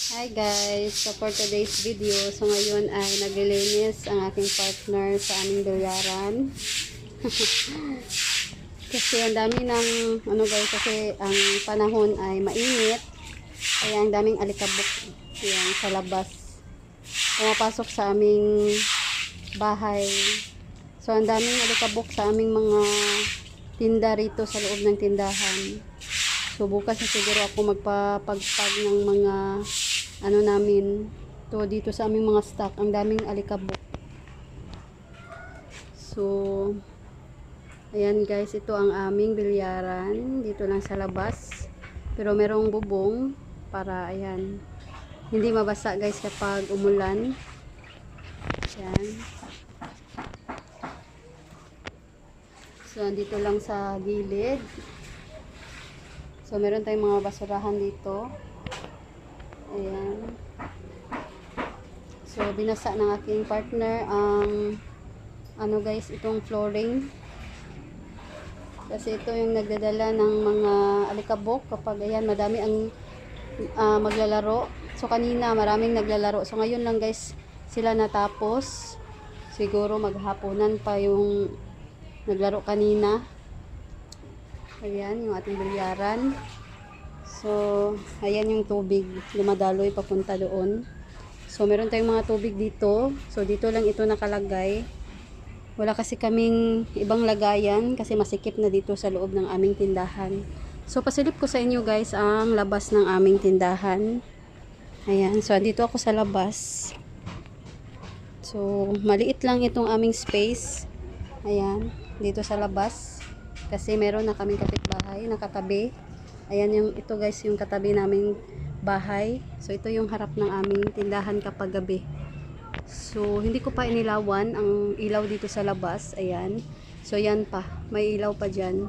Hi guys, so for today's video, so ngayon ay naglilinis ang aking partner sa aming bilyaran. Kasi ang dami ng guys, kasi ang panahon ay mainit, kaya ang daming alikabok yan sa labas pumapasok sa aming bahay. So ang daming alikabok sa aming mga tinda rito sa loob ng tindahan. So bukas na siguro ako magpapagpag ng mga namin to dito sa aming mga stock. Ang daming alikabok. So ayan guys, ito ang aming bilyaran dito lang sa labas, pero merong bubong para ayan hindi mabasa guys kapag umulan. Ayan. So andito lang sa gilid. So meron tayong mga basurahan dito. Ayan. So binasa ng aking partner ang guys, itong flooring. Kasi ito yung nagdadala ng mga alikabok kapag ayan madami ang maglalaro. So kanina maraming naglalaro. So ngayon lang guys sila natapos. Siguro maghapunan pa yung naglaro kanina. Ayan yung ating bilyaran. So ayan yung tubig dumadaloy papunta doon. So meron tayong mga tubig dito. So dito lang ito nakalagay. Wala kasi kaming ibang lagayan kasi masikip na dito sa loob ng aming tindahan. So pasilip ko sa inyo guys ang labas ng aming tindahan. Ayan, so dito ako sa labas. So maliit lang itong aming space. Ayan, dito sa labas. Kasi meron na kaming kapitbahay nakatabi. Ayan yung ito guys yung katabi naming bahay. So ito yung harap ng aming tindahan kapag gabi. So, hindi ko pa inilawan ang ilaw dito sa labas. Ayan. So, yan pa. May ilaw pa dyan.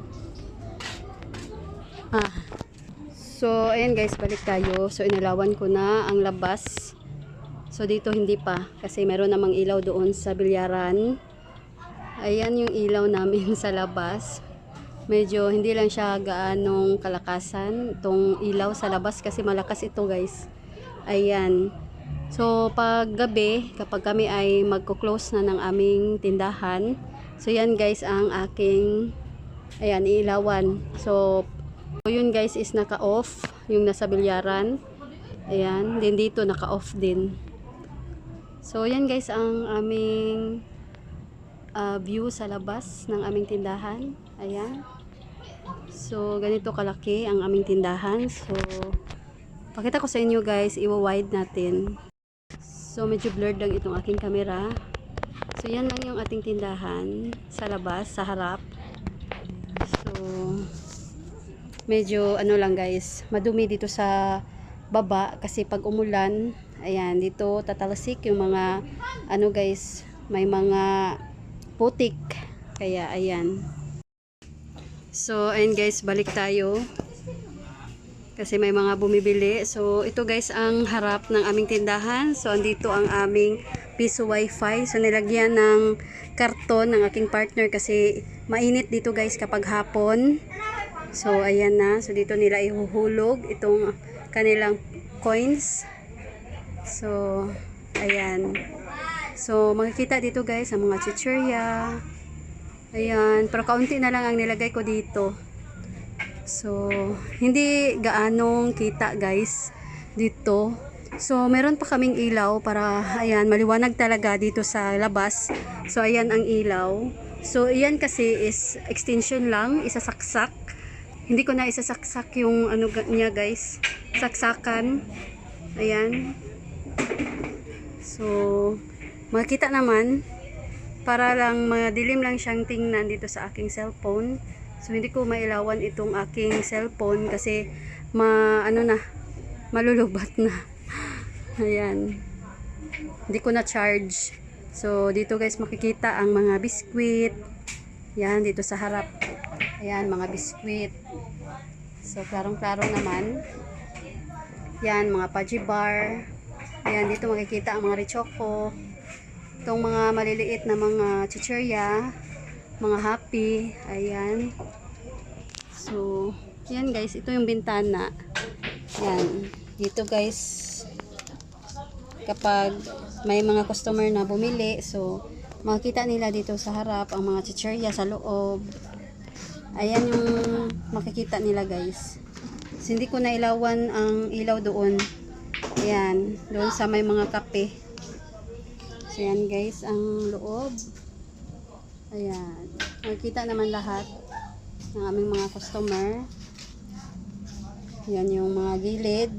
So, ayan guys, balik tayo. So, inilawan ko na ang labas. So, dito hindi pa. Kasi meron namang ilaw doon sa bilyaran. Ayan yung ilaw namin sa labas. Medyo hindi lang siya gaanong kalakasan. Itong ilaw sa labas kasi malakas ito guys. Ayan. So, pag gabi, kapag kami ay magko-close na ng aming tindahan, so yan guys ang aking, ayan, iilawan. So, yun guys is naka-off, yung nasa bilyaran. Ayan, din dito naka-off din. So, yan guys ang aming view sa labas ng aming tindahan. Ayan. So, ganito kalaki ang aming tindahan. So, pakita ko sa inyo guys, i-wide natin. So, medyo blurred lang itong aking camera. So, yan lang yung ating tindahan sa labas, sa harap. So, medyo lang guys, madumi dito sa baba kasi pag umulan, ayan, dito tatalsik yung mga guys, may mga putik. Kaya, ayan. So, ayan guys, balik tayo. Kasi may mga bumibili. So, ito guys ang harap ng aming tindahan. So, andito ang aming piso wifi. So, nilagyan ng karton ng aking partner kasi mainit dito guys kapag hapon. So, ayan na. So, dito nila ihuhulog itong kanilang coins. So, ayan. So, makikita dito guys ang mga chichirya. Ayan. Pero kaunti na lang ang nilagay ko dito. So, hindi gaanong kita guys dito. So, meron pa kaming ilaw para, ayan, maliwanag talaga dito sa labas. So, ayan ang ilaw. So, ayan kasi is extension lang, isasaksak. Hindi ko na isasaksak yung niya guys. Saksakan. Ayan. So, makita naman, para lang madilim lang siyang tingnan dito sa aking cellphone. So, hindi ko mailawan itong aking cellphone kasi malulubat na. Ayan. Hindi ko na charge. So, dito guys makikita ang mga biskwit. Yan, dito sa harap. Ayan, mga biskwit. So, klarong-klaro naman. Yan, mga Paji bar. Ayan, dito makikita ang mga Richoco. Itong mga maliliit na mga chichirya. Mga happy. Ayan. So, yan guys, ito yung bintana. Yan. Dito guys, kapag may mga customer na bumili. So, makikita nila dito sa harap ang mga chichirya sa loob. Ayan yung makikita nila guys. So, hindi ko na ilawan ang ilaw doon. Ayan, doon sa may mga kape. So, ayan guys, ang loob. Ayan, makikita naman lahat ng aming mga customer. Ayan yung mga gilid.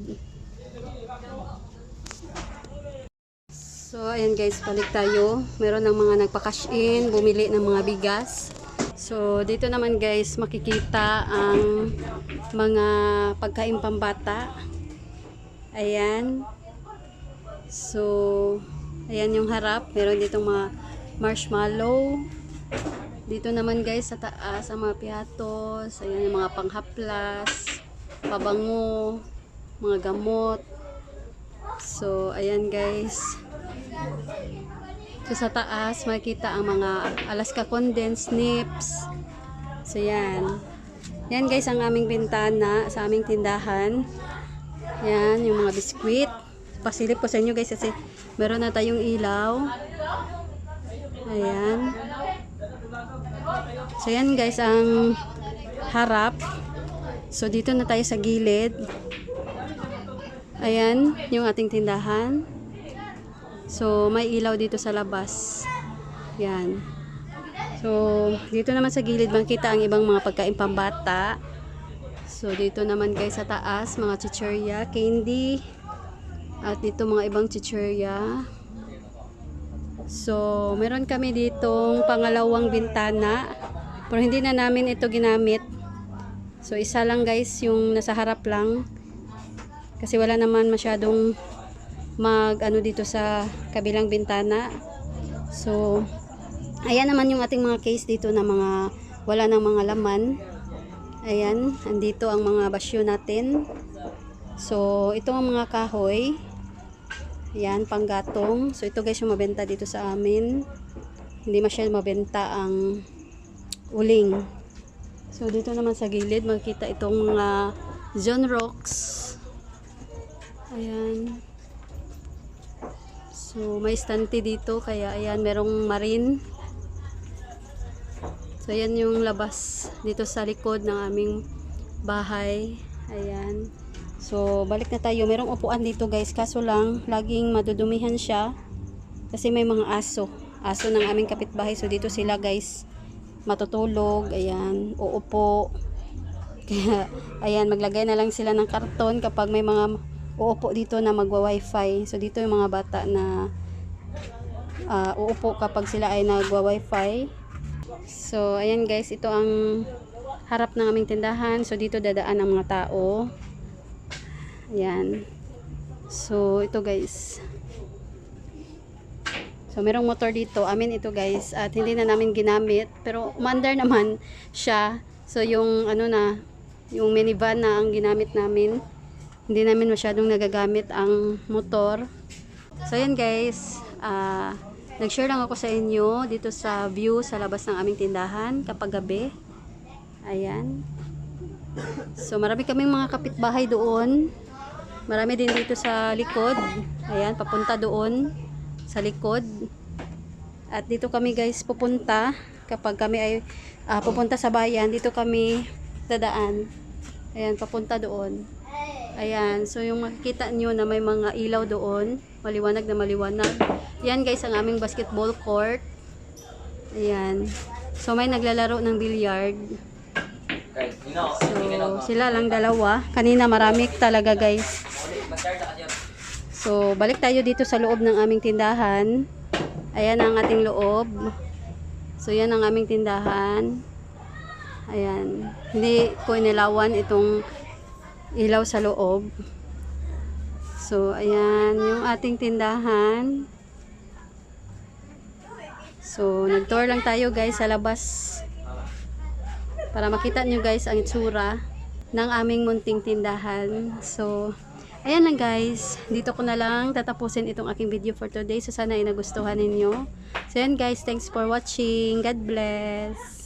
So, ayan guys, balik tayo. Meron ng mga nagpa-cash in, bumili ng mga bigas. So, dito naman guys, makikita ang mga pagkain pambata. Ayan. So, ayan yung harap. Meron ditong mga marshmallow. Dito naman guys, sa taas, ang mga piatos. Ayan yung mga panghaplas, pabango, mga gamot. So, ayan guys. So, sa taas, makikita ang mga Alaska condensed nips. So, yan. Yan guys, ang aming bintana sa aming tindahan. Yan, yung mga biskwit. Pasilip ko sa inyo guys kasi meron na tayong ilaw. Ayan. So, yan guys, ang harap. So, dito na tayo sa gilid. Ayan, yung ating tindahan. So, may ilaw dito sa labas. Yan. So, dito naman sa gilid, makita ang ibang mga pagkain pambata. So, dito naman guys sa taas, mga chichirya, candy. At dito mga ibang chichirya. So, meron kami ditong pangalawang bintana. Pero hindi na namin ito ginamit. So, isa lang guys, yung nasa harap lang. Kasi wala naman masyadong ano dito sa kabilang bintana. So, ayan naman yung ating mga case dito na mga wala nang mga laman. Ayan, andito ang mga basyo natin. So, ito ang mga kahoy. Ayan, panggatong. So, ito guys yung mabenta dito sa amin. Hindi masyadong mabenta ang uling. So, dito naman sa gilid, makikita itong mga John Rocks. Ayan. So, may stante dito. Kaya, ayan, merong marine. So, ayan yung labas dito sa likod ng aming bahay. Ayan. So, balik na tayo. Merong upuan dito, guys. Kaso lang, laging madudumihan siya. Kasi may mga aso. Aso ng aming kapitbahay. So, dito sila, guys, matutulog. Ayan. Uupo. Kaya, ayan, maglagay na lang sila ng karton kapag may mga uupo dito na magwa-wifi. So, dito yung mga bata na uupo kapag sila ay nagwa-wifi. So, ayan guys, ito ang harap ng aming tindahan. So, dito dadaan ang mga tao. Ayan. So, ito guys. So, merong motor dito. Amin ito guys. At hindi na namin ginamit. Pero, umandar naman siya. So, yung ano na, yung minivan na ang ginamit namin. Hindi namin masyadong nagagamit ang motor. So, ayan guys. Nag-share lang ako sa inyo dito sa view sa labas ng aming tindahan kapag gabi. Ayan. So, marami kaming mga kapitbahay doon. Marami din dito sa likod. Ayan, papunta doon sa likod. At dito kami guys pupunta. Kapag kami ay pupunta sa bayan, dito kami dadaan. Ayan, papunta doon. Ayan, so yung makikita nyo na may mga ilaw doon, maliwanag na maliwanag. Yan guys, ang aming basketball court. Ayan. So may naglalaro ng billiard. So sila lang dalawa. Kanina marami talaga guys. So balik tayo dito sa loob ng aming tindahan. Ayan ang ating loob. So yan ang aming tindahan. Ayan. Hindi ko inilawan itong ilaw sa loob. So, ayan yung ating tindahan. So, nag-tour lang tayo guys sa labas para makita nyo guys ang itsura ng aming munting tindahan. So, ayan lang guys. Dito ko na lang tatapusin itong aking video for today. So, sana ay nagustuhan ninyo. So, ayan guys. Thanks for watching. God bless.